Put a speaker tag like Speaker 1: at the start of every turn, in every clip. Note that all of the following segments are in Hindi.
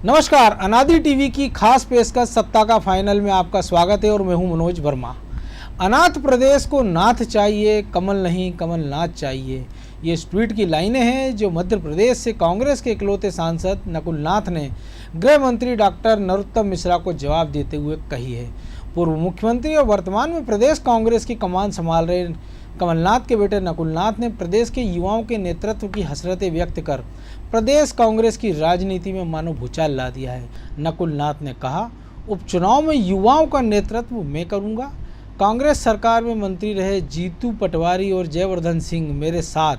Speaker 1: नमस्कार, अनादि टीवी की खास पेशकश सत्ता का फाइनल में आपका स्वागत है और मैं हूं मनोज वर्मा। अनाथ प्रदेश को नाथ चाहिए, कमल नहीं कमलनाथ चाहिए, ये इस ट्वीट की लाइनें हैं जो मध्य प्रदेश से कांग्रेस के इकलौते सांसद नकुल नाथ ने गृह मंत्री डॉक्टर नरोत्तम मिश्रा को जवाब देते हुए कही है। पूर्व मुख्यमंत्री और वर्तमान में प्रदेश कांग्रेस की कमान संभाल रहे कमलनाथ के बेटे नकुल नाथ ने प्रदेश के युवाओं के नेतृत्व की हसरतें व्यक्त कर प्रदेश कांग्रेस की राजनीति में मानो भूचाल ला दिया है। नकुल नाथ ने कहा, उपचुनाव में युवाओं का नेतृत्व मैं करूंगा। कांग्रेस सरकार में मंत्री रहे जीतू पटवारी और जयवर्धन सिंह मेरे साथ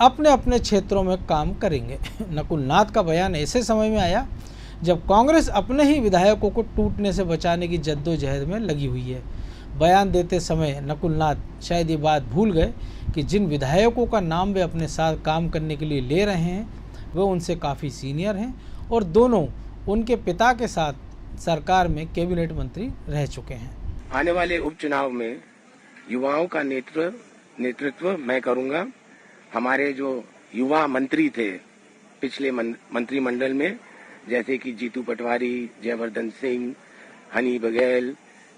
Speaker 1: अपने अपने क्षेत्रों में काम करेंगे। नकुल नाथ का बयान ऐसे समय में आया जब कांग्रेस अपने ही विधायकों को टूटने से बचाने की जद्दोजहद में लगी हुई है। बयान देते समय नकुल नाथ शायद ये बात भूल गए कि जिन विधायकों का नाम वे अपने साथ काम करने के लिए ले रहे हैं वे उनसे काफ़ी सीनियर हैं और दोनों उनके पिता के साथ सरकार में कैबिनेट मंत्री रह चुके हैं।
Speaker 2: आने वाले उपचुनाव में युवाओं का नेतृत्व मैं करूंगा। हमारे जो युवा मंत्री थे पिछले मंत्रिमंडल में, जैसे कि जीतू पटवारी, जयवर्धन सिंह, हनी बघेल,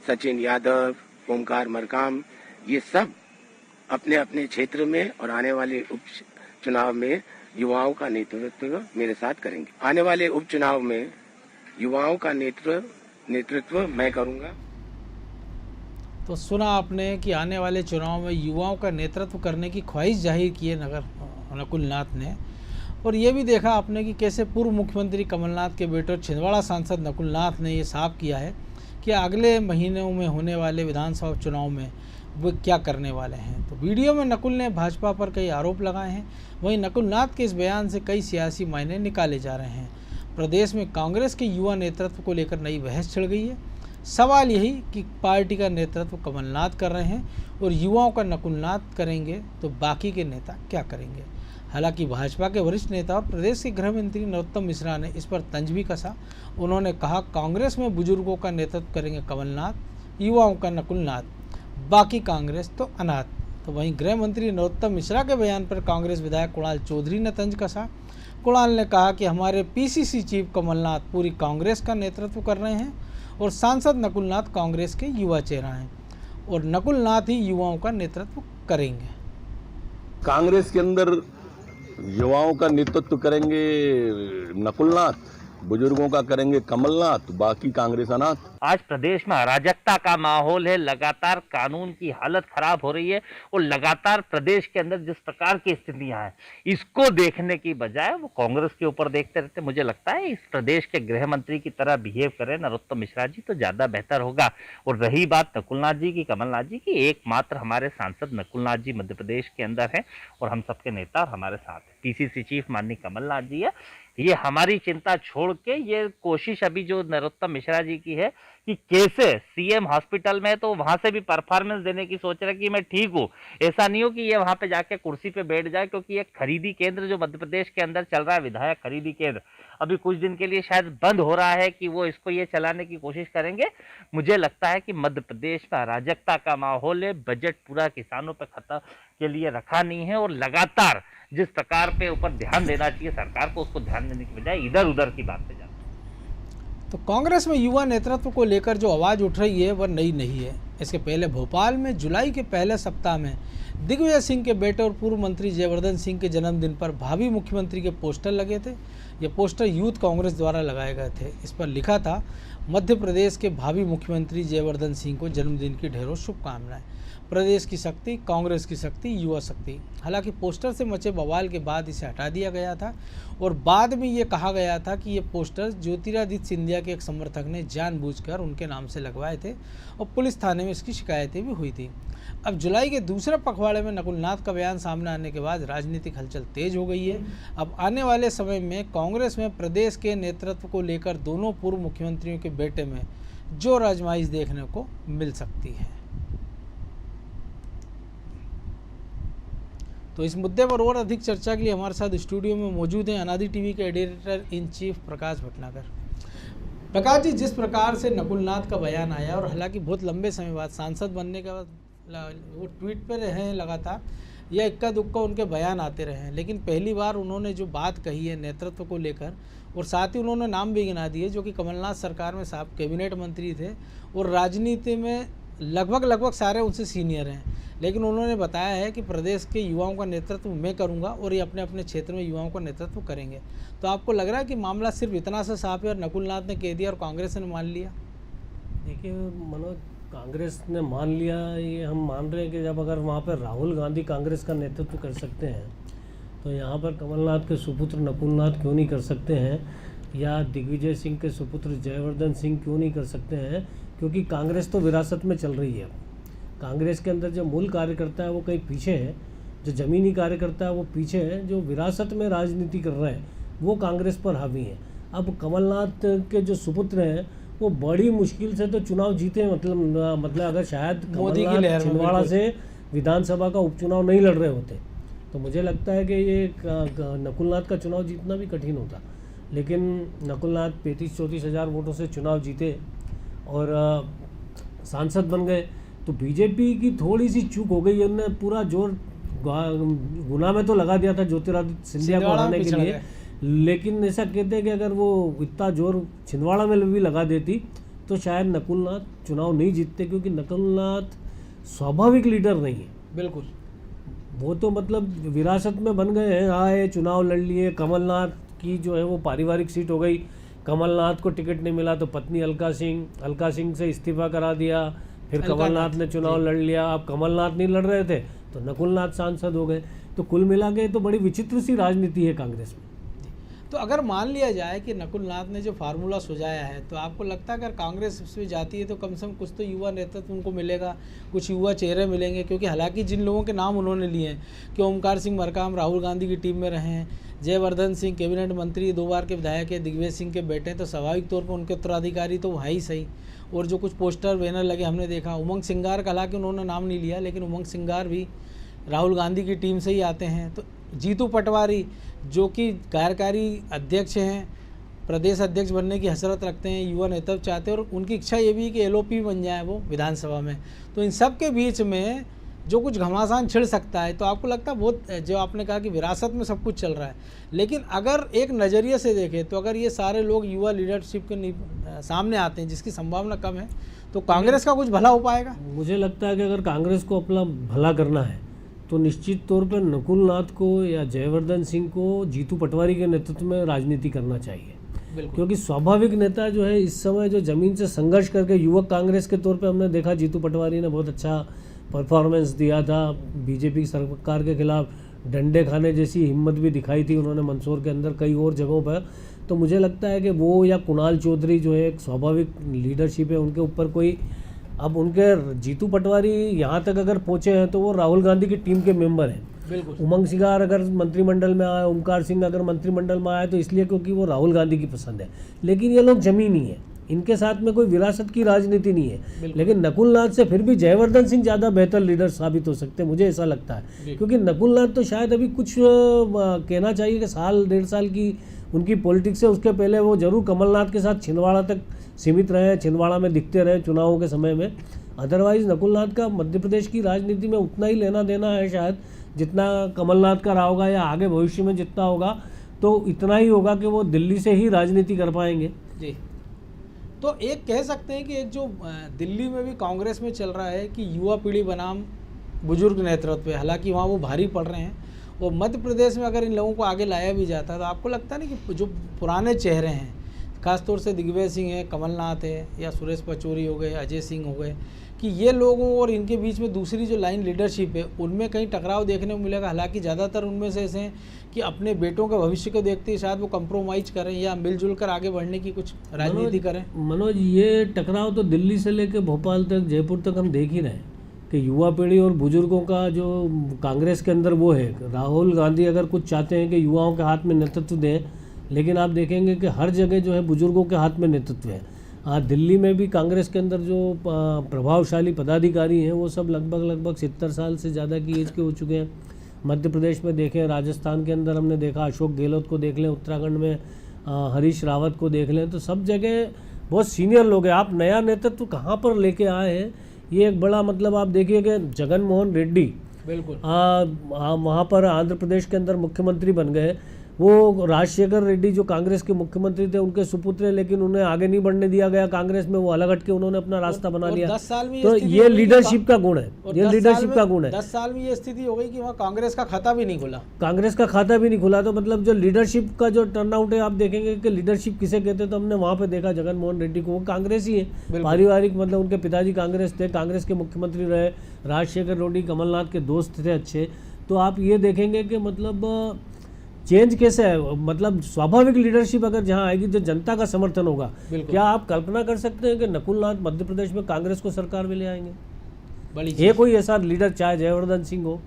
Speaker 2: सचिन यादव, ओमकार मरकाम, ये सब अपने अपने क्षेत्र में और आने वाले उपचुनाव में युवाओं का नेतृत्व मेरे साथ करेंगे। आने वाले उपचुनाव में युवाओं का नेतृत्व मैं करूंगा।
Speaker 1: तो सुना आपने कि आने वाले चुनाव में युवाओं का नेतृत्व करने की ख्वाहिश जाहिर की है नकुल नाथ ने। और ये भी देखा आपने कि कैसे पूर्व मुख्यमंत्री कमलनाथ के बेटे और छिंदवाड़ा सांसद नकुल नाथ ने ये साफ किया है कि अगले महीनों में होने वाले विधानसभा चुनाव में वो क्या करने वाले हैं। तो वीडियो में नकुल ने भाजपा पर कई आरोप लगाए हैं। वहीं नकुल नाथ के इस बयान से कई सियासी मायने निकाले जा रहे हैं। प्रदेश में कांग्रेस के युवा नेतृत्व को लेकर नई बहस छिड़ गई है। सवाल यही कि पार्टी का नेतृत्व कमलनाथ कर रहे हैं और युवाओं का नकुल नाथ करेंगे तो बाकी के नेता क्या करेंगे। हालांकि भाजपा के वरिष्ठ नेता और प्रदेश के गृह मंत्री नरोत्तम मिश्रा ने इस पर तंज भी कसा। उन्होंने कहा, कांग्रेस में बुजुर्गों का नेतृत्व करेंगे कमलनाथ, युवाओं का नकुल नाथ, बाकी कांग्रेस तो अनाथ। तो वहीं गृह मंत्री नरोत्तम मिश्रा के बयान पर कांग्रेस विधायक कुणाल चौधरी ने तंज कसा। कुणाल ने कहा कि हमारे पीसीसी चीफ कमलनाथ पूरी कांग्रेस का नेतृत्व कर रहे हैं और सांसद नकुल नाथ कांग्रेस के युवा चेहरा हैं और नकुल नाथ ही युवाओं का नेतृत्व करेंगे।
Speaker 3: कांग्रेस के अंदर युवाओं का नेतृत्व करेंगे नकुल नाथ, बुजुर्गों का करेंगे कमलनाथ, बाकी कांग्रेस अनाथ।
Speaker 4: आज प्रदेश में अराजकता का माहौल है, लगातार कानून की हालत खराब हो रही है और लगातार प्रदेश के अंदर जिस प्रकार की स्थितियां हैं इसको देखने की बजाय वो कांग्रेस के ऊपर देखते रहते। मुझे लगता है इस प्रदेश के गृह मंत्री की तरह बिहेव करें नरोत्तम मिश्रा जी तो ज्यादा बेहतर होगा। और रही बात नकुल नाथ जी की, कमलनाथ जी की, एकमात्र हमारे सांसद नकुल नाथ जी मध्य प्रदेश के अंदर है और हम सबके नेता और हमारे साथ है। पीसीसी चीफ माननीय कमलनाथ जी है। ये हमारी चिंता छोड़ के ये कोशिश अभी जो नरोत्तम मिश्रा जी की है कि कैसे सीएम हॉस्पिटल में तो वहां से भी परफॉर्मेंस देने की सोच रहे कि मैं ठीक हूं। ऐसा नहीं हो कि ये वहां पे जाके कुर्सी पे बैठ जाए, क्योंकि ये खरीदी केंद्र जो मध्य प्रदेश के अंदर चल रहा है, विधायक खरीदी केंद्र, अभी कुछ दिन के लिए शायद बंद हो रहा है कि वो इसको ये चलाने की कोशिश करेंगे। मुझे लगता है कि मध्य प्रदेश में अराजकता का माहौल है, बजट पूरा किसानों पर खत्म के लिए रखा नहीं है और लगातार जिस प्रकार पे ऊपर ध्यान देना चाहिए सरकार को, उसको ध्यान देने की बजाय इधर उधर की बात पे जाता है।
Speaker 1: तो कांग्रेस में युवा नेतृत्व को लेकर जो आवाज़ उठ रही है वह नई नहीं है। इसके पहले भोपाल में जुलाई के पहले सप्ताह में दिग्विजय सिंह के बेटे और पूर्व मंत्री जयवर्धन सिंह के जन्मदिन पर भावी मुख्यमंत्री के पोस्टर लगे थे। ये पोस्टर यूथ कांग्रेस द्वारा लगाए गए थे। इस पर लिखा था, मध्य प्रदेश के भावी मुख्यमंत्री जयवर्धन सिंह को जन्मदिन की ढेरों शुभकामनाएं। प्रदेश की शक्ति, कांग्रेस की शक्ति, युवा शक्ति। हालांकि पोस्टर से मचे बवाल के बाद इसे हटा दिया गया था और बाद में ये कहा गया था कि ये पोस्टर ज्योतिरादित्य सिंधिया के एक समर्थक ने जानबूझकर उनके नाम से लगवाए थे और पुलिस थाने में इसकी शिकायतें भी हुई थी। अब जुलाई के दूसरे पखवाड़े में नकुल नाथ का बयान सामने आने के बाद राजनीतिक हलचल तेज हो गई है। अब आने वाले समय में कांग्रेस में प्रदेश के नेतृत्व को लेकर दोनों पूर्व मुख्यमंत्रियों के बेटे में जोर आजमाइश देखने को मिल सकती है। तो इस मुद्दे पर और अधिक चर्चा के लिए हमारे साथ स्टूडियो में मौजूद हैं अनादि टीवी के एडिटर इन चीफ प्रकाश भटनागर। प्रकाश जी, जिस प्रकार से नकुल नाथ का बयान आया और हालांकि बहुत लंबे समय बाद सांसद बनने के बाद वो ट्वीट पर रहे हैं लगातार, या इक्का दुक्का उनके बयान आते रहे हैं, लेकिन पहली बार उन्होंने जो बात कही है नेतृत्व को लेकर, और साथ ही उन्होंने नाम भी गिना दिए जो कि कमलनाथ सरकार में साहब कैबिनेट मंत्री थे और राजनीति में लगभग सारे उनसे सीनियर हैं, लेकिन उन्होंने बताया है कि प्रदेश के युवाओं का नेतृत्व मैं करूंगा और ये अपने अपने क्षेत्र में युवाओं का नेतृत्व करेंगे। तो आपको लग रहा है कि मामला सिर्फ इतना सा साफ है और नकुलनाथ ने कह दिया और कांग्रेस ने मान लिया?
Speaker 5: देखिए मनोज, कांग्रेस ने मान लिया, ये हम मान रहे हैं कि जब अगर वहाँ पर राहुल गांधी कांग्रेस का नेतृत्व कर सकते हैं तो यहाँ पर कमलनाथ के सुपुत्र नकुलनाथ क्यों नहीं कर सकते हैं, या दिग्विजय सिंह के सुपुत्र जयवर्धन सिंह क्यों नहीं कर सकते हैं? क्योंकि कांग्रेस तो विरासत में चल रही है। कांग्रेस के अंदर जो मूल कार्यकर्ता है वो कहीं पीछे है, जो ज़मीनी कार्यकर्ता है वो पीछे है, जो विरासत में राजनीति कर रहे हैं वो कांग्रेस पर हावी है। अब कमलनाथ के जो सुपुत्र हैं वो बड़ी मुश्किल से तो चुनाव जीते, मतलब अगर शायद कमलनाथ छिंदवाड़ा से विधानसभा का उपचुनाव नहीं लड़ रहे होते तो मुझे लगता है कि ये नकुलनाथ का चुनाव जीतना भी कठिन होता, लेकिन नकुलनाथ 35-34 हज़ार वोटों से चुनाव जीते और सांसद बन गए। तो बीजेपी की थोड़ी सी चूक हो गई, उन्होंने पूरा जोर गुना में तो लगा दिया था ज्योतिरादित्य सिंधिया को हराने के लिए, लेकिन ऐसा कहते हैं कि अगर वो इतना जोर छिंदवाड़ा में भी लगा देती तो शायद नकुलनाथ चुनाव नहीं जीतते, क्योंकि नकुलनाथ स्वाभाविक लीडर नहीं है।
Speaker 1: बिल्कुल,
Speaker 5: वो तो मतलब विरासत में बन गए हैं, आए चुनाव लड़ लिए। कमलनाथ की जो है वो पारिवारिक सीट हो गई, कमलनाथ को टिकट नहीं मिला तो पत्नी अलका सिंह से इस्तीफा करा दिया, फिर कमलनाथ ने चुनाव लड़ लिया। अब कमलनाथ नहीं लड़ रहे थे तो नकुलनाथ सांसद हो गए। तो कुल मिला के तो बड़ी विचित्र सी राजनीति है कांग्रेस में।
Speaker 1: तो अगर मान लिया जाए कि नकुलनाथ ने जो फार्मूला सुझाया है, तो आपको लगता है अगर कांग्रेस उसमें जाती है तो कम से कम कुछ तो युवा नेतृत्व उनको मिलेगा, कुछ युवा चेहरे मिलेंगे? क्योंकि हालांकि जिन लोगों के नाम उन्होंने लिए हैं कि ओमकार सिंह मरकाम राहुल गांधी की टीम में रहे हैं, जयवर्धन सिंह कैबिनेट मंत्री 2 बार के विधायक है, दिग्विजय सिंह के बेटे, तो स्वाभाविक तौर पर उनके उत्तराधिकारी तो है ही सही। और जो कुछ पोस्टर बैनर लगे हमने देखा, उमंग सिंगार का हालांकि उन्होंने नाम नहीं लिया, लेकिन उमंग सिंगार भी राहुल गांधी की टीम से ही आते हैं। तो जीतू पटवारी जो कि कार्यकारी अध्यक्ष हैं, प्रदेश अध्यक्ष बनने की हसरत रखते हैं, युवा नेतृत्व चाहते हैं और उनकी इच्छा ये भी है कि LOP बन जाए वो विधानसभा में। तो इन सब के बीच में जो कुछ घमासान छिड़ सकता है, तो आपको लगता है बहुत, जो आपने कहा कि विरासत में सब कुछ चल रहा है, लेकिन अगर एक नज़रिए से देखें तो अगर ये सारे लोग युवा लीडरशिप के सामने आते हैं जिसकी संभावना कम है, तो कांग्रेस का कुछ भला हो पाएगा?
Speaker 5: मुझे लगता है कि अगर कांग्रेस को अपना भला करना है तो निश्चित तौर पर नकुलनाथ को या जयवर्धन सिंह को जीतू पटवारी के नेतृत्व में राजनीति करना चाहिए। क्योंकि स्वाभाविक नेता जो है इस समय जो जमीन से संघर्ष करके, युवक कांग्रेस के तौर पे हमने देखा जीतू पटवारी ने बहुत अच्छा परफॉर्मेंस दिया था, बीजेपी सरकार के खिलाफ डंडे खाने जैसी हिम्मत भी दिखाई थी उन्होंने मंदसौर के अंदर कई और जगहों पर। तो मुझे लगता है कि वो या कुणाल चौधरी जो है एक स्वाभाविक लीडरशिप है, उनके ऊपर कोई, अब उनके जीतू पटवारी यहाँ तक अगर पहुँचे हैं तो वो राहुल गांधी की टीम के मेंबर हैं।
Speaker 1: बिल्कुल,
Speaker 5: उमंग सिंगार अगर मंत्रिमंडल में आए, ओमकार सिंह अगर मंत्रिमंडल में आए तो इसलिए क्योंकि वो राहुल गांधी की पसंद है, लेकिन ये लोग जमीनी है, इनके साथ में कोई विरासत की राजनीति नहीं है। लेकिन नकुलनाथ से फिर भी जयवर्धन सिंह ज़्यादा बेहतर लीडर साबित हो सकते हैं, मुझे ऐसा लगता है। क्योंकि नकुलनाथ तो शायद अभी कुछ कहना चाहिए कि 1.5 साल की उनकी पॉलिटिक्स है, उसके पहले वो जरूर कमलनाथ के साथ छिंदवाड़ा तक सीमित रहे, छिंदवाड़ा में दिखते रहे चुनावों के समय में। अदरवाइज नकुलनाथ का मध्य प्रदेश की राजनीति में उतना ही लेना देना है शायद जितना कमलनाथ का रहा होगा, या आगे भविष्य में जितना होगा तो इतना ही होगा कि वो दिल्ली से ही राजनीति कर पाएंगे।
Speaker 1: जी, तो एक कह सकते हैं कि एक जो दिल्ली में भी कांग्रेस में चल रहा है कि युवा पीढ़ी बनाम बुजुर्ग नेतृत्व है, हालांकि वहाँ वो भारी पड़ रहे हैं, और मध्य प्रदेश में अगर इन लोगों को आगे लाया भी जाता है तो आपको लगता है ना कि जो पुराने चेहरे हैं, खासतौर से दिग्विजय सिंह है, कमलनाथ है, या सुरेश पचौरी हो गए, अजय सिंह हो गए, कि ये लोगों और इनके बीच में दूसरी जो लाइन लीडरशिप है उनमें कहीं टकराव देखने को मिलेगा। हालांकि ज़्यादातर उनमें से ऐसे हैं कि अपने बेटों के भविष्य को देखते ही शायद वो कंप्रोमाइज करें या मिलजुल कर आगे बढ़ने की कुछ राजनीति करें।
Speaker 5: मनोज, ये टकराव तो दिल्ली से लेकर भोपाल तक, जयपुर तक हम देख ही रहे हैं कि युवा पीढ़ी और बुजुर्गों का जो कांग्रेस के अंदर वो है। राहुल गांधी अगर कुछ चाहते हैं कि युवाओं के हाथ में नेतृत्व दें, लेकिन आप देखेंगे कि हर जगह जो है बुजुर्गों के हाथ में नेतृत्व है। दिल्ली में भी कांग्रेस के अंदर जो प्रभावशाली पदाधिकारी हैं वो सब लगभग 70 साल से ज़्यादा की एज के हो चुके हैं। मध्य प्रदेश में देखें, राजस्थान के अंदर हमने देखा अशोक गहलोत को देख लें, उत्तराखंड में हरीश रावत को देख लें, तो सब जगह बहुत सीनियर लोग हैं। आप नया नेतृत्व कहाँ पर लेके आए हैं, ये एक बड़ा मतलब आप देखिए कि जगन मोहन रेड्डी
Speaker 1: बिल्कुल।
Speaker 5: वहाँ पर आंध्र प्रदेश के अंदर मुख्यमंत्री बन गए। वो राजशेखर रेड्डी जो कांग्रेस के मुख्यमंत्री थे, उनके सुपुत्र हैं, लेकिन उन्हें आगे नहीं बढ़ने दिया गया कांग्रेस में। वो अलग हट के उन्होंने अपना रास्ता बना लिया।
Speaker 1: 10 साल में
Speaker 5: तो
Speaker 1: स्थिति
Speaker 5: ये
Speaker 1: हो गई कि
Speaker 5: लीडरशिप का गुण है,
Speaker 1: और
Speaker 5: ये
Speaker 1: 10
Speaker 5: लीडरशिप
Speaker 1: साल
Speaker 5: का
Speaker 1: में-
Speaker 5: गुण है।
Speaker 1: 10 साल में ये स्थिति हो गई कि वहाँ कांग्रेस का खाता भी नहीं खुला।
Speaker 5: कांग्रेस का खाता भी नहीं खुला। तो मतलब जो लीडरशिप का जो टर्नआउट है, आप देखेंगे कि लीडरशिप किसे कहते हैं, तो हमने वहाँ पे देखा जगन मोहन रेड्डी को। वो कांग्रेस ही है, पारिवारिक, मतलब उनके पिताजी कांग्रेस थे, कांग्रेस के मुख्यमंत्री रहे। राजशेखर रेड्डी कमलनाथ के दोस्त थे अच्छे। तो आप ये देखेंगे कि मतलब चेंज कैसे है, मतलब स्वाभाविक लीडरशिप अगर जहाँ आएगी जो जनता का समर्थन होगा। क्या आप कल्पना कर सकते हैं कि नकुलनाथ मध्य प्रदेश में कांग्रेस को सरकार में ले आएंगे?
Speaker 1: बड़ी
Speaker 5: ये कोई ऐसा लीडर, चाहे जयवर्धन सिंह हो,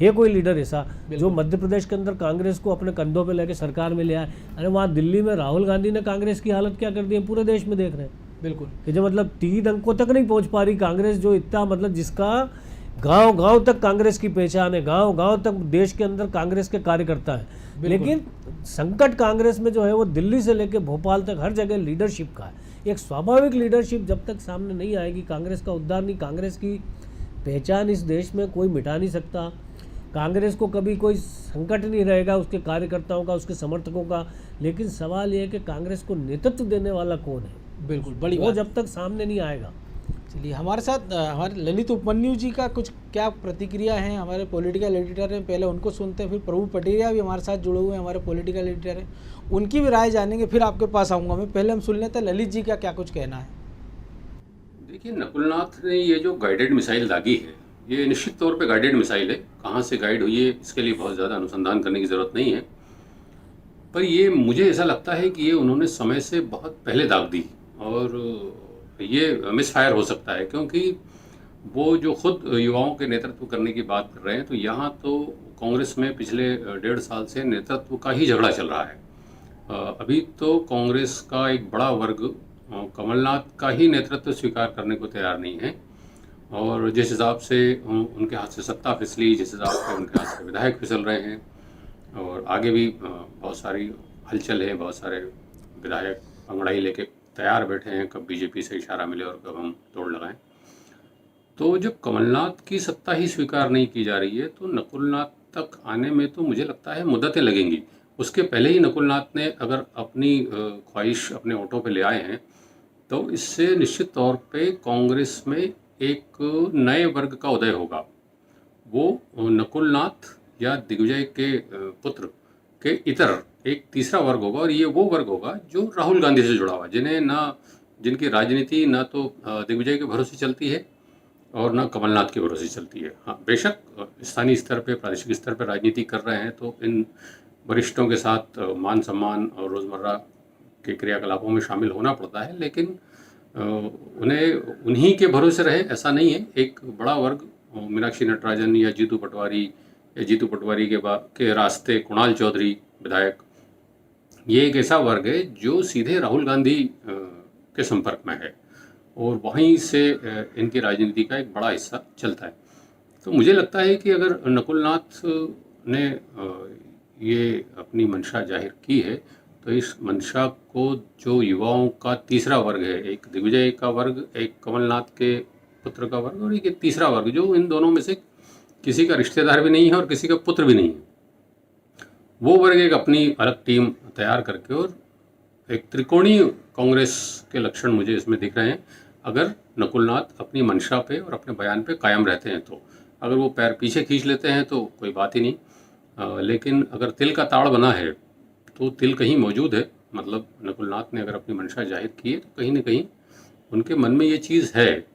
Speaker 5: ये कोई लीडर ऐसा जो मध्य प्रदेश के अंदर कांग्रेस को अपने कंधों पे लेके सरकार में ले आए? अरे वहाँ दिल्ली में राहुल गांधी ने कांग्रेस की हालत क्या कर दी है, पूरे देश में देख रहे हैं।
Speaker 1: बिल्कुल
Speaker 5: कि जो मतलब 3 अंकों तक नहीं पहुंच पा रही कांग्रेस, जो इतना मतलब जिसका गांव गांव तक कांग्रेस की पहचान है, गांव गांव तक देश के अंदर कांग्रेस के कार्यकर्ता है। लेकिन संकट कांग्रेस में जो है वो दिल्ली से लेकर भोपाल तक हर जगह लीडरशिप का है। एक स्वाभाविक लीडरशिप जब तक सामने नहीं आएगी, कांग्रेस का उद्धार नहीं, कांग्रेस की पहचान इस देश में कोई मिटा नहीं सकता। कांग्रेस को कभी कोई संकट नहीं रहेगा उसके कार्यकर्ताओं का, उसके समर्थकों का। लेकिन सवाल ये है कि कांग्रेस को नेतृत्व देने वाला कौन है,
Speaker 1: बिल्कुल बड़ी
Speaker 5: वो
Speaker 1: बात।
Speaker 5: जब तक सामने नहीं आएगा।
Speaker 1: चलिए, हमारे साथ हमारे ललित उपमन्यु जी का कुछ क्या प्रतिक्रिया है, हमारे पॉलिटिकल एडिटर हैं, पहले उनको सुनते हैं। फिर प्रभु पटेरिया भी हमारे साथ जुड़े हुए हैं, हमारे पॉलिटिकल एडिटर हैं, उनकी भी राय जानेंगे। फिर आपके पास आऊँगा मैं। पहले हम सुन लेते हैं ललित जी का क्या कुछ कहना है।
Speaker 6: देखिए, नकुलनाथ ने ये जो गाइडेड मिसाइल दागी है, ये निश्चित तौर पे गाइडेड मिसाइल है। कहाँ से गाइड हुई है इसके लिए बहुत ज़्यादा अनुसंधान करने की ज़रूरत नहीं है, पर ये मुझे ऐसा लगता है कि ये उन्होंने समय से बहुत पहले दाग दी। और ये मिसफायर हो सकता है, क्योंकि वो जो खुद युवाओं के नेतृत्व करने की बात कर रहे हैं, तो यहाँ तो कांग्रेस में पिछले 1.5 साल से नेतृत्व का ही झगड़ा चल रहा है। अभी तो कांग्रेस का एक बड़ा वर्ग कमलनाथ का ही नेतृत्व स्वीकार करने को तैयार नहीं है। और जिस हिसाब से उनके हाथ से सत्ता फिसली, जिस हिसाब से उनके हाथ से विधायक फिसल रहे हैं, और आगे भी बहुत सारी हलचल है, बहुत सारे विधायक अंगड़ाई लेके तैयार बैठे हैं, कब बीजेपी से इशारा मिले और कब हम तोड़ लगाएं। तो जब कमलनाथ की सत्ता ही स्वीकार नहीं की जा रही है, तो नकुलनाथ तक आने में तो मुझे लगता है मुद्दतें लगेंगी। उसके पहले ही नकुलनाथ ने अगर अपनी ख्वाहिश अपने ऑटो पे ले आए हैं, तो इससे निश्चित तौर पे कांग्रेस में एक नए वर्ग का उदय होगा। वो नकुलनाथ या दिग्विजय के पुत्र के इतर एक तीसरा वर्ग होगा, और ये वो वर्ग होगा जो राहुल गांधी से जुड़ा हुआ, जिनकी राजनीति ना तो दिग्विजय के भरोसे चलती है और ना कमलनाथ के भरोसे चलती है। हाँ, बेशक स्थानीय स्तर पे, प्रादेशिक स्तर पे राजनीति कर रहे हैं, तो इन वरिष्ठों के साथ मान सम्मान और रोज़मर्रा के क्रियाकलापों में शामिल होना पड़ता है, लेकिन उन्हें उन्हीं के भरोसे रहे ऐसा नहीं है। एक बड़ा वर्ग मीनाक्षी नटराजन या जीतू पटवारी के रास्ते कुणाल चौधरी विधायक, ये एक ऐसा वर्ग है जो सीधे राहुल गांधी के संपर्क में है, और वहीं से इनकी राजनीति का एक बड़ा हिस्सा चलता है। तो मुझे लगता है कि अगर नकुलनाथ ने ये अपनी मंशा जाहिर की है, तो इस मंशा को जो युवाओं का तीसरा वर्ग है, एक दिग्विजय का वर्ग, एक कमलनाथ के पुत्र का वर्ग, और एक तीसरा वर्ग जो इन दोनों में से किसी का रिश्तेदार भी नहीं है और किसी का पुत्र भी नहीं है, वो वर्ग एक अपनी अलग टीम तैयार करके, और एक त्रिकोणीय कांग्रेस के लक्षण मुझे इसमें दिख रहे हैं। अगर नकुलनाथ अपनी मंशा पे और अपने बयान पे कायम रहते हैं, तो अगर वो पैर पीछे खींच लेते हैं तो कोई बात ही नहीं। लेकिन अगर तिल का ताड़ बना है तो तिल कहीं मौजूद है। मतलब नकुलनाथ ने अगर अपनी मंशा जाहिर की है, तो कहीं ना कहीं उनके मन में ये चीज़ है,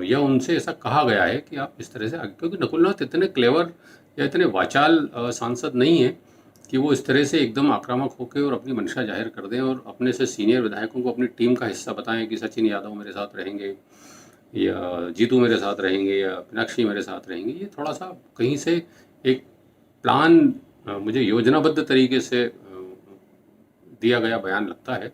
Speaker 6: या उनसे ऐसा कहा गया है कि आप इस तरह से आगे, क्योंकि नकुलनाथ इतने क्लेवर या इतने वाचाल सांसद नहीं है कि वो इस तरह से एकदम आक्रामक होकर और अपनी मंशा जाहिर कर दें और अपने से सीनियर विधायकों को अपनी टीम का हिस्सा बताएं कि सचिन यादव मेरे साथ रहेंगे, या जीतू मेरे साथ रहेंगे, या मीनाक्षी मेरे साथ रहेंगे। ये थोड़ा सा कहीं से एक प्लान, मुझे योजनाबद्ध तरीके से दिया गया बयान लगता है।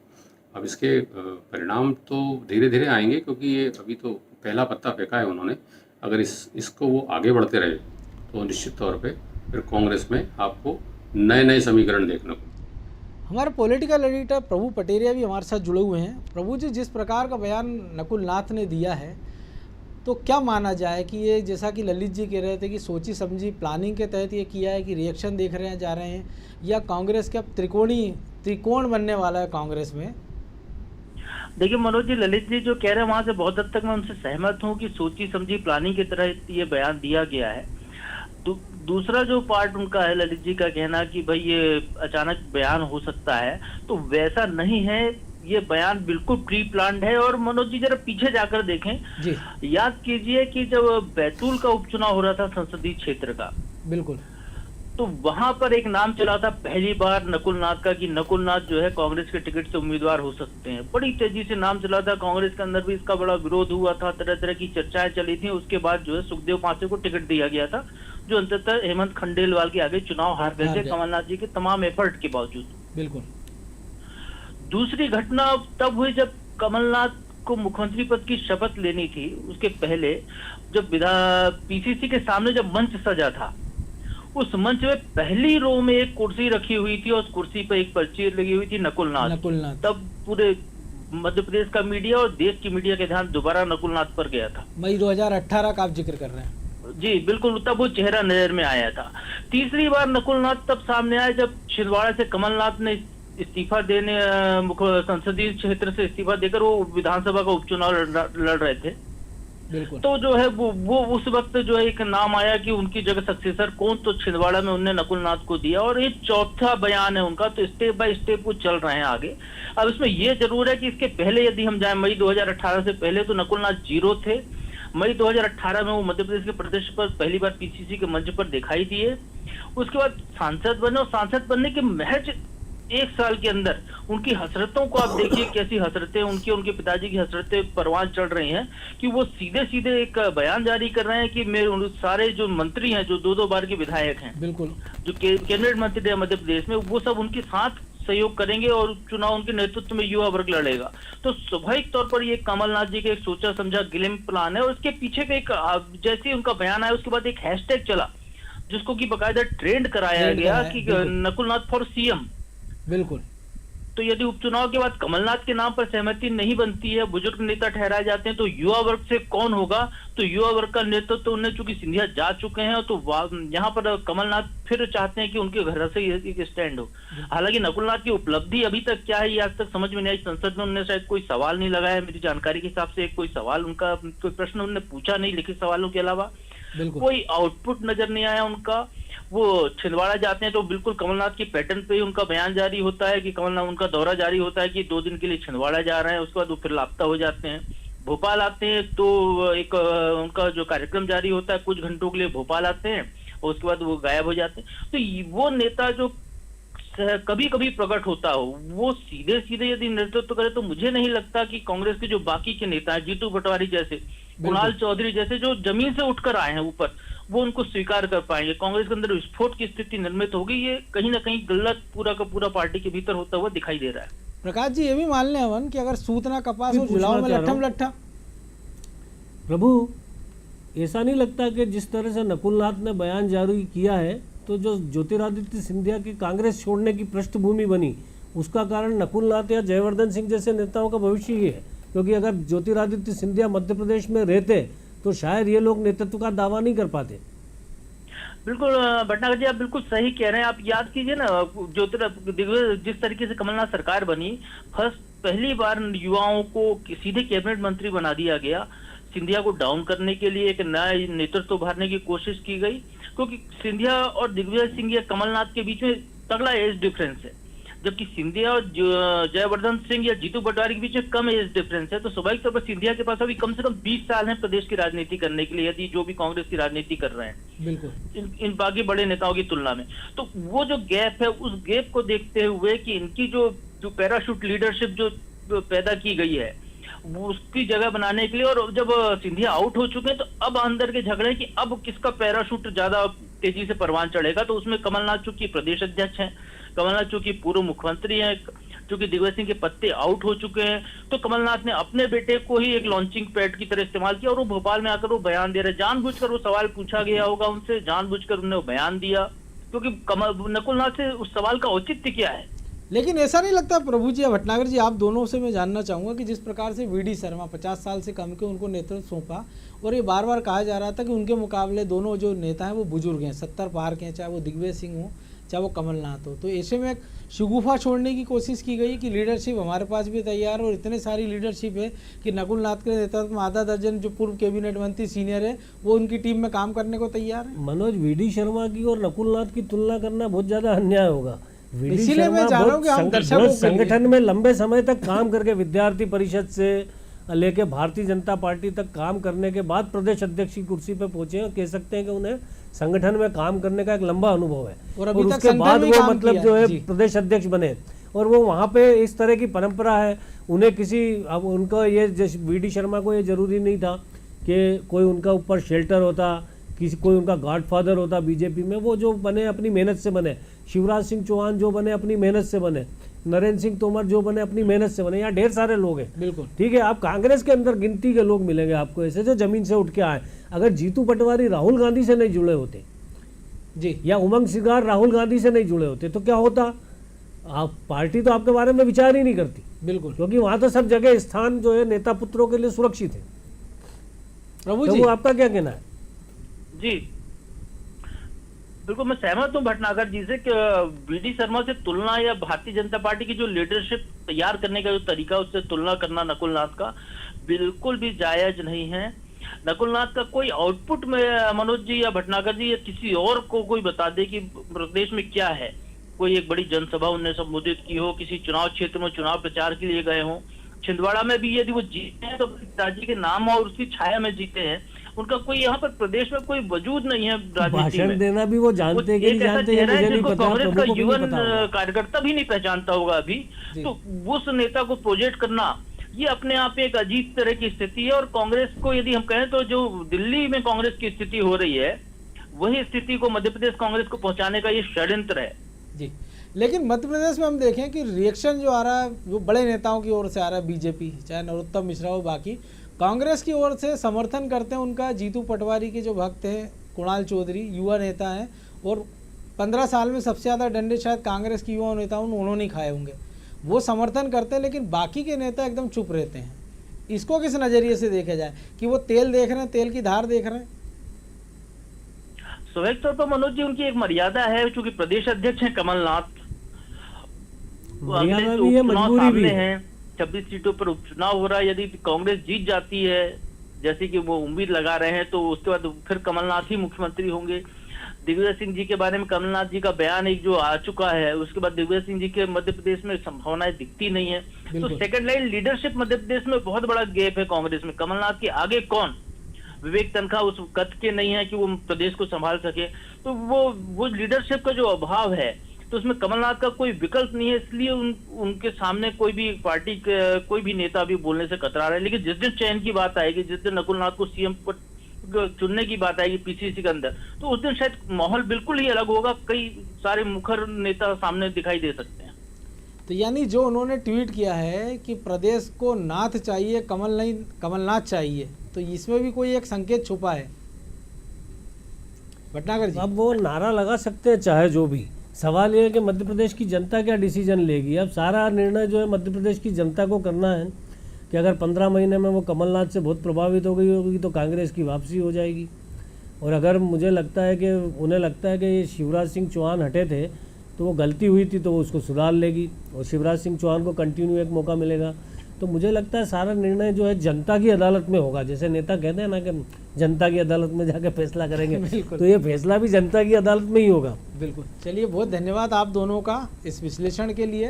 Speaker 6: अब इसके परिणाम तो धीरे धीरे आएंगे, क्योंकि ये अभी तो पहला पत्ता फेंका है उन्होंने। अगर इसको वो आगे बढ़ते रहे, तो निश्चित तौर पे फिर कांग्रेस में आपको नए नए समीकरण देखने को।
Speaker 1: हमारे पॉलिटिकल एडिटर प्रभु पटेरिया भी हमारे साथ जुड़े हुए हैं। प्रभु जी, जिस प्रकार का बयान नकुलनाथ ने दिया है, तो क्या माना जाए कि ये, जैसा कि ललित जी कह रहे थे कि सोची समझी प्लानिंग के तहत ये किया है कि रिएक्शन देख रहे हैं जा रहे हैं, या कांग्रेस के अब त्रिकोण बनने वाला है कांग्रेस में?
Speaker 7: देखिए मनोज जी, ललित जी जो कह रहे हैं वहां से बहुत हद तक मैं उनसे सहमत हूं कि सोची समझी प्लानिंग की तरह ये बयान दिया गया है। तो दूसरा जो पार्ट उनका है, ललित जी का कहना कि भाई ये अचानक बयान हो सकता है, तो वैसा नहीं है। ये बयान बिल्कुल प्री प्लान्ड है। और मनोज जी जरा पीछे जाकर देखें
Speaker 1: जी,
Speaker 7: याद कीजिए कि जब बैतूल का उपचुनाव हो रहा था संसदीय क्षेत्र का,
Speaker 1: बिल्कुल,
Speaker 7: तो वहां पर एक नाम चला था पहली बार नकुल नाथ का कि नकुल नाथ जो है कांग्रेस के टिकट से उम्मीदवार हो सकते हैं। बड़ी तेजी से नाम चला था, कांग्रेस के अंदर भी इसका बड़ा विरोध हुआ था, तरह तरह की चर्चाएं चली थी। उसके बाद जो है सुखदेव पांसे को टिकट दिया गया था, जो अंततः हेमंत खंडेलवाल के आगे चुनाव हार गए थे कमलनाथ जी के तमाम एफर्ट के बावजूद।
Speaker 1: बिल्कुल।
Speaker 7: दूसरी घटना तब हुई जब कमलनाथ को मुख्यमंत्री पद की शपथ लेनी थी। उसके पहले जब पीसीसी के सामने जब मंच सजा था, उस मंच में पहली रो में एक कुर्सी रखी हुई थी और उस कुर्सी पर एक पर्ची लगी हुई थी नकुल नाथ। तब पूरे मध्य प्रदेश का मीडिया और देश की मीडिया का ध्यान दोबारा नकुल नाथ पर गया था।
Speaker 1: मई 2018 का आप जिक्र कर रहे हैं?
Speaker 7: जी बिल्कुल, तब वो चेहरा नजर में आया था। तीसरी बार नकुल नाथ तब सामने आए जब छिंदवाड़ा से कमलनाथ ने इस्तीफा देने, संसदीय क्षेत्र से इस्तीफा देकर वो विधानसभा का उपचुनाव लड़ रहे थे।
Speaker 1: बिल्कुल।
Speaker 7: तो जो है वो उस वक्त जो है एक नाम आया कि उनकी जगह सक्सेसर कौन, तो छिंदवाड़ा में उन्होंने नकुल नाथ को दिया। और ये चौथा बयान है उनका, तो स्टेप बाय स्टेप वो चल रहे हैं आगे। अब इसमें ये जरूर है कि इसके पहले यदि हम जाए, मई 2018 से पहले तो नकुल नाथ जीरो थे। मई 2018 में वो मध्य प्रदेश के प्रदेश पर पहली बार पीसीसी के मंच पर दिखाई दिए। उसके बाद सांसद बने और सांसद बनने के महज एक साल के अंदर उनकी हसरतों को आप देखिए, कैसी हसरतें उनके पिताजी की हसरतें परवान चढ़ रही हैं कि वो सीधे सीधे एक बयान जारी कर रहे हैं कि मेरे सारे जो मंत्री हैं, जो दो बार के विधायक हैं,
Speaker 1: बिल्कुल,
Speaker 7: जो कैबिनेट मंत्री है मध्य प्रदेश में, वो सब उनके साथ सहयोग करेंगे और चुनाव उनके नेतृत्व में युवा वर्ग लड़ेगा। तो स्वाभाविक तौर पर ये कमलनाथ जी का एक सोचा समझा गेम प्लान है। और उसके पीछे का एक, जैसे ही उनका बयान आया उसके बाद एक हैशटैग चला जिसको कि बकायदा ट्रेंड कराया गया कि नकुल नाथ फॉर सीएम।
Speaker 1: बिल्कुल।
Speaker 7: तो यदि उपचुनाव के बाद कमलनाथ के नाम पर सहमति नहीं बनती है, बुजुर्ग नेता ठहराए जाते हैं, तो युवा वर्ग से कौन होगा? तो युवा वर्ग का नेतृत्व तो उन्हें चूंकि सिंधिया जा चुके हैं, तो यहाँ पर कमलनाथ फिर चाहते हैं कि उनके घर से एक स्टैंड हो। हालांकि नकुलनाथ की उपलब्धि अभी तक क्या है ये आज तक समझ में नहीं आई। संसद में उन्होंने शायद कोई सवाल नहीं लगाया, मेरी जानकारी के हिसाब से कोई सवाल उनका, कोई प्रश्न उन्होंने पूछा नहीं लिखित सवालों के अलावा। कोई आउटपुट नजर नहीं आया उनका। वो छिंदवाड़ा जाते हैं तो बिल्कुल कमलनाथ की पैटर्न पे ही उनका बयान जारी होता है कि कमलनाथ, उनका दौरा जारी होता है कि 2 दिन के लिए छिंदवाड़ा जा रहे हैं, उसके बाद वो फिर लापता हो जाते हैं। भोपाल आते हैं तो एक उनका जो कार्यक्रम जारी होता है, कुछ घंटों के लिए भोपाल आते हैं और उसके बाद वो गायब हो जाते हैं। तो वो नेता जो कभी कभी प्रकट होता हो, वो सीधे सीधे यदि नेतृत्व करे, तो मुझे नहीं लगता कि कांग्रेस के जो बाकी के नेता हैं, जीतू पटवारी जैसे, कुणाल चौधरी जैसे, जो जमीन से उठकर आए हैं ऊपर, वो उनको स्वीकार कर पाएंगे। कांग्रेस के अंदर विस्फोट की स्थिति निर्मित होगी। ये कहीं ना कहीं गलत पूरा का पूरा पार्टी के भीतर होता हुआ दिखाई दे रहा है।
Speaker 1: प्रकाश जी, ये भी मान लें अवन कि अगर सूतना कपास और जुलाव में लट्ठम लट्ठा,
Speaker 5: प्रभु ऐसा नहीं लगता कि जिस तरह से नकुल नाथ ने बयान जारी किया है, तो जो ज्योतिरादित्य सिंधिया की कांग्रेस छोड़ने की पृष्ठभूमि बनी, उसका कारण नकुल नाथ या जयवर्धन सिंह जैसे नेताओं का भविष्य ही है। क्योंकि अगर ज्योतिरादित्य सिंधिया मध्य प्रदेश में रहते तो शायद ये लोग नेतृत्व का दावा नहीं कर पाते।
Speaker 7: बिल्कुल भटनागर जी, आप बिल्कुल सही कह रहे हैं। आप याद कीजिए ना, जिस तरीके से कमलनाथ सरकार बनी, पहली बार युवाओं को सीधे कैबिनेट मंत्री बना दिया गया। सिंधिया को डाउन करने के लिए एक नया नेतृत्व उभारने की कोशिश की गई, क्योंकि सिंधिया और दिग्विजय सिंह या कमलनाथ के बीच में तगड़ा एज डिफरेंस है, जबकि सिंधिया और जयवर्धन सिंह या जीतू पटवारी के बीच में कम एज डिफरेंस है। तो स्वाभाविक तौर पर सिंधिया के पास अभी कम से कम 20 साल हैं प्रदेश की राजनीति करने के लिए, यदि जो भी कांग्रेस की राजनीति कर रहे हैं
Speaker 1: बिल्कुल
Speaker 7: इन बाकी बड़े नेताओं की तुलना में। तो वो जो गैप है, उस गैप को देखते हुए कि इनकी जो पैराशूट लीडरशिप जो पैदा की गई है, वो उसकी जगह बनाने के लिए, और जब सिंधिया आउट हो चुके हैं तो अब अंदर के झगड़े कि अब किसका पैराशूट ज्यादा तेजी से परवान चढ़ेगा। तो उसमें कमलनाथ चूंकि प्रदेश अध्यक्ष हैं, कमलनाथ चूंकि पूर्व मुख्यमंत्री हैं, चूंकि दिग्विजय सिंह के पत्ते आउट हो चुके हैं, तो कमलनाथ ने अपने बेटे को ही एक लॉन्चिंग पैड की तरह इस्तेमाल किया और वो भोपाल में आकर वो बयान दे रहे। जानबूझकर वो सवाल पूछा गया होगा उनसे, जानबूझकर उन्होंने वो बयान दिया, क्योंकि नकुल नाथ से उस सवाल का औचित्य क्या है।
Speaker 1: लेकिन ऐसा नहीं लगता प्रभु जी या भटनागर जी, आप दोनों से मैं जानना चाहूँगा कि जिस प्रकार से वी डी शर्मा 50 साल से कम के उनको नेतृत्व सौंपा और ये बार बार कहा जा रहा था कि उनके मुकाबले दोनों जो नेता हैं वो बुजुर्ग हैं, 70 पार के हैं, चाहे वो दिग्विजय सिंह हो चाहे वो कमलनाथ हो। तो ऐसे में एक शगुफा छोड़ने की कोशिश की गई कि लीडरशिप हमारे पास भी तैयार है और इतने सारी लीडरशिप है कि नकुल नाथ के नेतृत्व में आधा दर्जन जो पूर्व कैबिनेट मंत्री सीनियर है वो उनकी टीम में काम करने को तैयार है।
Speaker 5: मनोज, वीडी शर्मा की और नकुल नाथ की तुलना करना बहुत ज्यादा अन्याय होगा। वीडी
Speaker 1: इसीलिए मैं
Speaker 5: शर्मा
Speaker 1: चाह रहा हूं कि हम दर्शकों के लिए
Speaker 5: संगठन में लंबे समय तक काम करके विद्यार्थी परिषद से लेके भारतीय जनता पार्टी तक काम करने के बाद प्रदेश अध्यक्ष की कुर्सी पे पहुंचे हैं। कह सकते हैं कि उन्हें संगठन में काम करने का एक लंबा अनुभव है
Speaker 1: और अभी तक
Speaker 5: उसके
Speaker 1: संगठन
Speaker 5: बाद
Speaker 1: में
Speaker 5: वो
Speaker 1: काम
Speaker 5: मतलब
Speaker 1: किया
Speaker 5: जो
Speaker 1: है।
Speaker 5: है
Speaker 1: जी।
Speaker 5: प्रदेश अध्यक्ष बने और वो वहाँ पे इस तरह की परंपरा है। उन्हें किसी, अब उनका ये जैसे वीडी शर्मा को ये जरूरी नहीं था कि कोई उनका ऊपर शेल्टर होता, किसी कोई उनका गॉडफादर होता बीजेपी में। वो जो बने अपनी मेहनत से बने, शिवराज सिंह चौहान जो बने अपनी मेहनत से बने, नरेंद्र सिंह तोमर जो बने अपनी मेहनत से बने। यहाँ ढेर सारे लोग हैं,
Speaker 1: बिल्कुल
Speaker 5: ठीक है। आप कांग्रेस के अंदर गिनती के लोग मिलेंगे आपको ऐसे जो जमीन से उठ के आए। अगर जीतू पटवारी राहुल गांधी से नहीं जुड़े होते
Speaker 1: जी,
Speaker 5: या उमंग सिगार राहुल गांधी से नहीं जुड़े होते तो क्या होता? आप पार्टी तो आपके बारे में विचार ही नहीं करती,
Speaker 1: बिल्कुल।
Speaker 5: क्योंकि वहां तो सब जगह स्थान जो है नेता पुत्रों के लिए सुरक्षित है।
Speaker 1: प्रभु
Speaker 5: तो
Speaker 1: जी
Speaker 5: वो आपका क्या कहना है?
Speaker 7: जी बिल्कुल, मैं सहमत हूँ भटनागर जी से कि वीडी शर्मा से तुलना या भारतीय जनता पार्टी की जो लीडरशिप तैयार करने का जो तरीका उससे तुलना करना नकुल नाथ का बिल्कुल भी जायज नहीं है। नकुल नाथ का कोई आउटपुट में मनोज जी या भटनागर जी या किसी और को कोई बता दे कि प्रदेश में क्या है। कोई एक बड़ी जनसभा उन्होंने संबोधित की हो, किसी चुनाव क्षेत्र में चुनाव प्रचार के लिए गए हों, छिंदवाड़ा में भी यदि वो जीते हैं तो पिताजी के नाम और उसकी छाया में जीते हैं। उनका कोई यहाँ पर प्रदेश में कोई वजूद नहीं है राजनीति
Speaker 5: भाषण
Speaker 7: में।
Speaker 5: देना भी वो जानते कि नहीं जानते ये मुझे नहीं पता,
Speaker 7: कांग्रेस
Speaker 5: प्रभु
Speaker 7: का
Speaker 5: को भी
Speaker 7: युवा
Speaker 5: नहीं पता होगा।
Speaker 7: कार्यकर्ता भी नहीं पहचानता होगा अभी। तो उस नेता को प्रोजेक्ट करना ये अपने आप में एक अजीब तरह की स्थिति है। और कांग्रेस को यदि हम कहें तो जो दिल्ली में कांग्रेस की स्थिति हो रही है वही स्थिति को मध्य प्रदेश कांग्रेस को पहुंचाने का ये षड्यंत्र है।
Speaker 1: जी, लेकिन मध्य प्रदेश में हम देखें कि रिएक्शन जो आ रहा है वो बड़े नेताओं की ओर से आ रहा है। बीजेपी चाहे नरोत्तम मिश्रा हो, बाकी कांग्रेस की ओर से समर्थन करते हैं उनका। जीतू पटवारी के जो भक्त हैं कुणाल चौधरी, युवा नेता हैं और 15 साल में सबसे ज़्यादा डंडे शायद कांग्रेस के युवा नेताओं उन्होंने खाए होंगे, वो समर्थन करते हैं। लेकिन बाकी के नेता एकदम चुप रहते हैं। इसको किस नज़रिए से देखा जाए कि वो तेल देख रहे हैं, तेल की धार देख रहे हैं?
Speaker 7: स्वाभाविक तौर पर मनोज जी उनकी एक मर्यादा है, चूंकि प्रदेश अध्यक्ष हैं कमलनाथ,
Speaker 5: मर्यादा भी है, मजबूरी भी है।
Speaker 7: 26 सीटों पर उपचुनाव हो रहा है। यदि कांग्रेस जीत जाती है जैसे कि वो उम्मीद लगा रहे हैं तो उसके बाद फिर कमलनाथ ही मुख्यमंत्री होंगे। दिग्विजय सिंह जी के बारे में कमलनाथ जी का बयान एक जो आ चुका है, उसके बाद दिग्विजय सिंह जी के मध्य प्रदेश में संभावनाएं दिखती नहीं है। तो second line leadership Madhya Pradesh में बहुत बड़ा गैप है कांग्रेस में। कमलनाथ के आगे कौन? विवेक तनखा उस कद के नहीं है कि वो प्रदेश को संभाल सके। तो वो लीडरशिप का जो अभाव है तो उसमें कमलनाथ का कोई विकल्प नहीं है। इसलिए उनके सामने कोई भी पार्टी कोई भी नेता अभी बोलने से कतरा रहा है। लेकिन जिस दिन चयन की बात आएगी, जिस दिन नकुल नाथ को सीएम पर चुनने की बात आएगी पीसीसी के अंदर, तो उस दिन शायद माहौल बिल्कुल ही अलग होगा। कई सारे मुखर नेता सामने दिखाई दे सकते हैं।
Speaker 1: तो यानी जो उन्होंने ट्वीट किया है कि प्रदेश को नाथ चाहिए, कमलनाथ चाहिए, तो इसमें भी कोई एक संकेत छुपा है भटनागर जी?
Speaker 5: अब वो नारा लगा सकते हैं चाहे जो भी, सवाल ये है कि मध्य प्रदेश की जनता क्या डिसीजन लेगी। अब सारा निर्णय जो है मध्य प्रदेश की जनता को करना है कि अगर 15 महीने में वो कमलनाथ से बहुत प्रभावित हो गई होगी तो कांग्रेस की वापसी हो जाएगी। और अगर मुझे लगता है कि उन्हें लगता है कि ये शिवराज सिंह चौहान हटे थे तो वो गलती हुई थी तो वो उसको सुधार लेगी और शिवराज सिंह चौहान को कंटिन्यू एक मौका मिलेगा। तो मुझे लगता है सारा निर्णय जो है जनता की अदालत में होगा। जैसे नेता कहते हैं ना कि जनता की अदालत में जाकर फैसला करेंगे, तो ये फैसला भी जनता की अदालत में ही होगा।
Speaker 1: बिल्कुल। चलिए, बहुत धन्यवाद आप दोनों का इस विश्लेषण के लिए।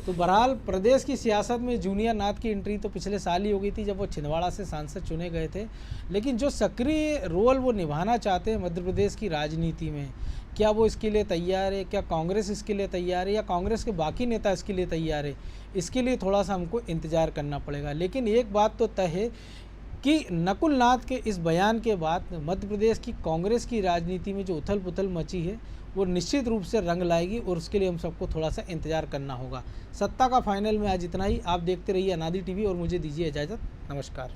Speaker 1: तो बहरहाल प्रदेश की सियासत में जूनियर नाथ की एंट्री तो पिछले साल ही हो गई थी जब वो छिंदवाड़ा से सांसद चुने गए थे। लेकिन जो सक्रिय रोल वो निभाना चाहते हैं मध्य प्रदेश की राजनीति में, क्या वो इसके लिए तैयार है? क्या कांग्रेस इसके लिए तैयार है या कांग्रेस के बाकी नेता इसके लिए तैयार है? इसके लिए थोड़ा सा हमको इंतज़ार करना पड़ेगा। लेकिन एक बात तो तय है कि नकुल नाथ के इस बयान के बाद मध्य प्रदेश की कांग्रेस की राजनीति में जो उथल पुथल मची है वो निश्चित रूप से रंग लाएगी और उसके लिए हम सबको थोड़ा सा इंतज़ार करना होगा। सत्ता का फाइनल में आज इतना ही। आप देखते रहिए अनादि टीवी और मुझे दीजिए इजाज़त। नमस्कार।